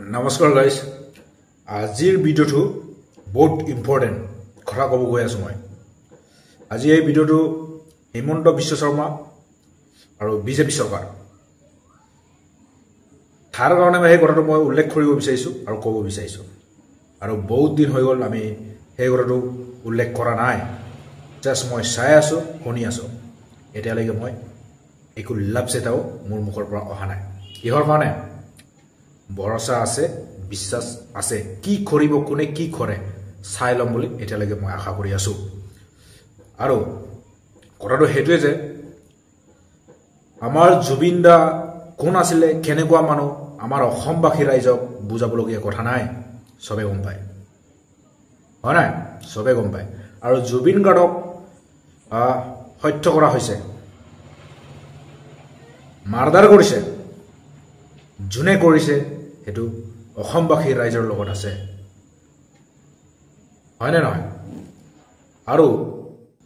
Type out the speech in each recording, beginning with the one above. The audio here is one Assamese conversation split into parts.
Namaskar guys. Azir video to both important. Khara kobo goi asu moi. Aji ei video to Himonto Biswa Sharma aru BJP sarkar. Thar karone mai gorato moi ullekh koribo bisaisu aru kobo bisaisu. Aru bahut din hoi gol ami ei gorato ullekh kora nai. Just moi sai asu honi asu. Eta lege moi ekul labse tao mur mukhor pora oha nai. Ihor kane ভরসা আছে বিশ্বাস আছে কি করিব কোনে কি করে চাইলম বলি এটা লাগে মই আশা কৰি আছো আৰু কৰাটো হেতুৱে যে আমাৰ জুবিনদা কোন আছিল কেনেকুৱা মানুহ আমাৰ অসমবাসী ৰাইজক বুজাবলগীয়া কথা নাই সবে গম পায় হয় না সবে গম পায় আৰু জুবিন গাৰ্ডক হত্যা কৰা হৈছে মাৰদাৰ কৰিছে জুনে কৰিছে হেতু অসমবাসী ৰাইজৰ লগত আছে হয় না নহয় আৰু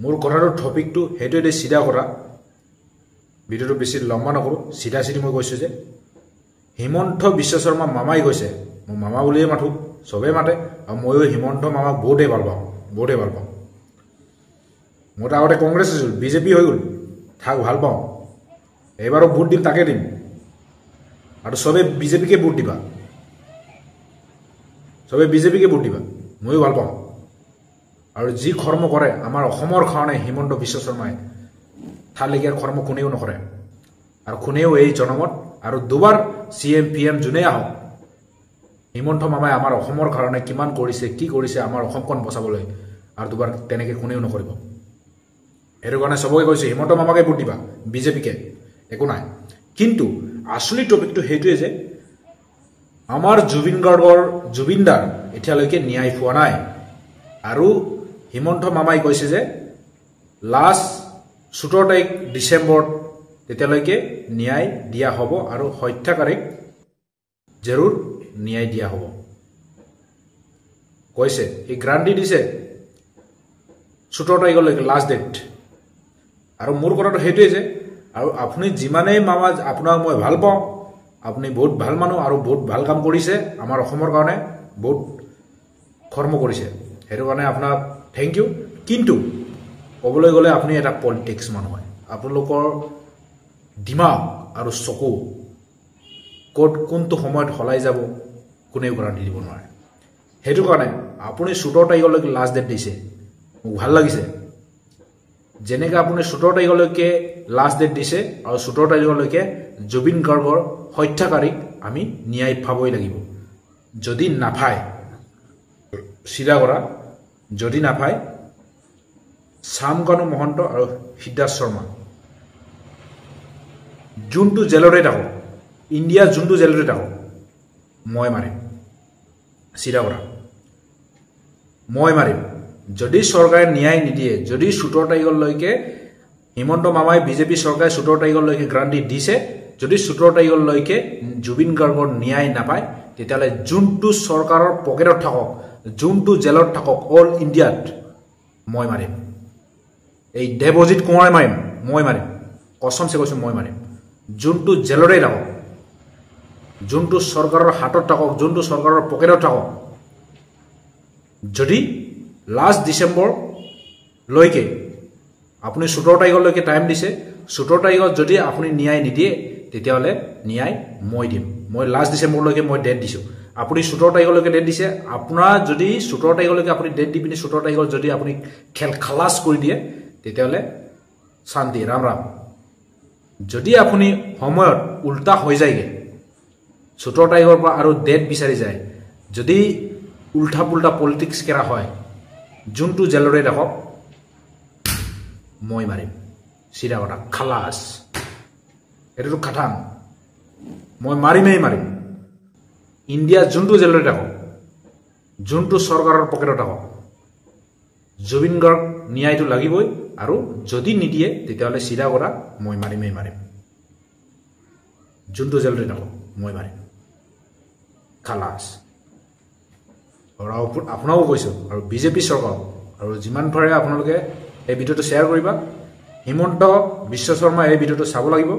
মোৰ কথাৰ টপিকটো হেতুৱে সিধা কৰা ভিডিওটো বেছি লম্বা নকৰো সিধা সিধি মই কৈছো যে হিমন্ত বিশ্ব শৰ্মা মামাই কৈছে মই মামা বুলিয়ে মাথো সবে মাতে আৰু মইও হিমন্ত মামা বহুতে ভাল পাওঁ মোৰ আগতে কংগ্ৰেছ আছিল বিজেপি হৈ গল থাক ভাল পাওঁ এবাৰো ভোট দিম তাকে দিম আৰু সবে বিজেপি কে ভোট দিবা সবে বিজেপি কে ভোট দিবা মই ভাল পাওঁ আৰু যি কৰ্ম কৰে আমাৰ অসমৰ কাৰণে হিমন্ত বিশ্ব শৰ্মাই থালিকেৰ কৰ্ম কোনেও নকৰে আৰু কোনেও এই জনমত আৰু দুবাৰ সিএম পিএম জুনে আহক হিমন্ত মামাই আমাৰ অসমৰ কাৰণে কিমান কৰিছে কি কৰিছে আমাৰ অসমখন বচাবলৈ আৰু দুবাৰ তেনেকে কোনেও নকৰিব এৰ কাৰণে সবকে কৈছে হিমন্ত মামাকে ভোট দিবা বিজেপি কে একো নাই কিন্তু আসলি টপিকটো হেতুৱে যে আমাৰ জুবিনদাৰ এতিয়ালৈকে ন্যায় পোৱা নাই আৰু হিমন্ত মামাই কৈছে যে লাষ্ট 17 তাৰিখ ডিসেম্বৰ তেতিয়ালৈকে ন্যায় দিয়া হ'ব আৰু হত্যাকাৰীক জৰুৰ ন্যায় দিয়া হ'ব কৈছে এই গ্যাৰান্টি দিছে 17 তাৰিখলৈকে লাষ্ট ডেট আৰু মোৰ কথাটো হেতুৱে যে আৰু আপুনি যিমানে মামা আপোনাক মই ভাল পাওঁ আপুনি বহুত ভাল মানুহ আৰু বহুত ভাল কাম কৰিছে আমাৰ অসমৰ কাৰণে বহুত কৰ্ম কৰিছে হেতু কাৰণে আপোনাক থ্যাংক ইউ কিন্তু কবলৈ গলে আপুনি এটা পলিটিক্স মানুহ হয় আপোনালোকৰ দিমাগ আৰু চকু কোট কোনটো সময়ত হলাই যাব কোনেও গ্যাৰান্টি দিব নোৱাৰে হেতু কাৰণে আপুনি 17 তাৰিখলৈকে লাষ্ট ডেট দিছে মোক ভাল লাগিছে যেনেকৈ আপুনি 17 তাৰিখলৈকে লাষ্ট ডেট দিছে আৰু 17 তাৰিখলৈকে জুবিন গাৰ্গৰ হত্যাকাৰীক আমি ন্যায় পাবই লাগিব যদি নাপায় সিধা কৰা যদি নাপায় সামকানু মহন্ত আৰু সিদ্ধাৰ্থ শৰ্মা যোনটো জেলৰে থাকক ইণ্ডিয়া যোনটো জেলৰে থাকক মই মাৰিম সিধা কৰা মই মাৰিম যদি চৰকাৰে ন্যায় নিদিয়ে যদি 17 তাৰিখলৈকে হিমন্ত মামাই বিজেপি চৰকাৰে 17 তাৰিখলৈকে গ্যাৰান্টি দিছে যদি 17 তাৰিখলৈকে জুবিন গাৰ্গৰ ন্যায় নাপায় তেতিয়ালে যোনটো চৰকাৰৰ পকেটত থাকক যোনটো জেলত থাকক অল ইণ্ডিয়াত মই মাৰিম এই দেৱজিত কুমাৰ মই মাৰিম কসমছে কৈছো মই মাৰিম যোনটো জেলৰে থাকক যোনটো চৰকাৰৰ হাতত থাকক যোনটো চৰকাৰৰ পকেটত থাকক যদি লাষ্ট ডিসেম্বৰ লৈকে আপুনি 17 তাৰিখলৈকে টাইম দিছে 17 তাৰিখত যদি আপুনি ন্যায় নিদিয়ে তেতিয়ালে ন্যায় মই দিম মই লাষ্ট ডিসেম্বৰলৈকে মই ডেট দিছো আপুনি 17 তাৰিখলৈকে ডেট দিছে আপোনাৰ যদি 17 তাৰিখলৈকে আপুনি ডেট দি পিনি 17 তাৰিখত যদি আপুনি খেল খালাস কৰি দিয়ে তেতিয়ালে শান্তি ৰাম ৰাম যদি আপুনি সময়ত উল্টা হৈ যায়গে 17 তাৰিখৰ পৰা আৰু ডেট বিচাৰি যায় যদি উল্টা পুল্টা পলিটিক্স কৰা হয় যোনটো জেলৰে থাকক মই মাৰিম সিধা কথা খালাস এটো খাটাং মই মাৰিমেই মাৰিম ইণ্ডিয়া যোনটো জেলৰে থাকক যোনটো চৰকাৰৰ পকেটত থাকক জুবিন গাৰ্গ ন্যায়টো লাগিবই আৰু যদি নিদিয়ে তেতিয়ালে সিধা কৰা মই মাৰিমেই মাৰিম যোনটো জেলৰে থাকক মই মাৰিম খালাস আৰু আপোনাও কৈছো আৰু বিজেপি চৰকাৰ আৰু যিমান পাৰে আপোনালোকে এই ভিডিওটো শেয়াৰ কৰিবা হিমন্ত বিশ্ব শৰ্মা এই ভিডিওটো চাব লাগিব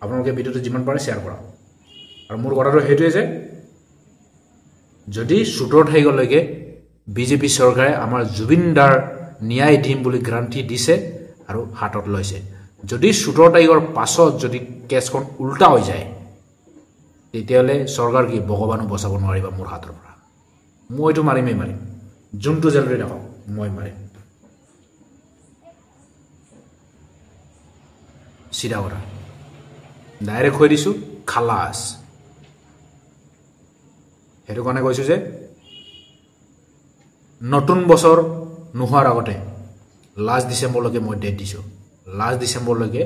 আপোনালোকে ভিডিওটো যিমান পাৰে শেয়াৰ কৰা আৰু মোৰ কথাটো হেতুৱে যে যদি 17 তাৰিখলৈকে বিজেপি চৰকাৰে আমাৰ জুবিনদাৰ ন্যায় দিম বুলি গ্যাৰান্টি দিছে আৰু হাতত লৈছে যদি 17 তাৰিখৰ পাছত যদি কেছখন উল্টা হৈ যায় তেতিয়ালে চৰকাৰ কি ভগৱানো বচাব নোৱাৰিবা মোৰ হাতৰ পৰা মইটো মাৰিমেই মাৰিম যোনটো জেলৰি নাপাওঁ মই মাৰিম সিধা কথা ডাইৰেক্ট কৈ দিছোঁ খালাছ সেইটো কাৰণে কৈছোঁ যে নতুন বছৰ নোহোৱাৰ আগতে লাষ্ট ডিচেম্বৰলৈকে মই ডেট দিছোঁ লাষ্ট ডিচেম্বৰলৈকে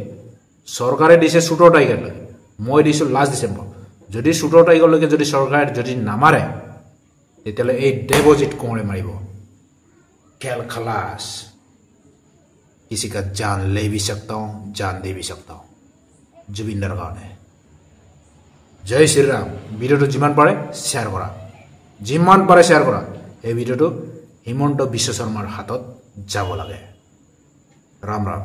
চৰকাৰে দিছে 17 তাৰিখলৈকে মই দিছোঁ লাষ্ট ডিচেম্বৰ যদি 17 তাৰিখলৈকে যদি চৰকাৰে যদি নামাৰে তেতিয়ালে এই ডিপোজিট কোঁৱৰে মাৰিব খেল খালাছ किसी का जान ले भी सकता हूँ जान दे भी सकता हूँ जुबिंदर কাৰণে জয় শ্ৰীৰাম ভিডিওটো যিমান পাৰে শেয়াৰ কৰা এই ভিডিওটো হিমন্ত বিশ্ব শৰ্মাৰ হাতত যাব লাগে ৰাম ৰাম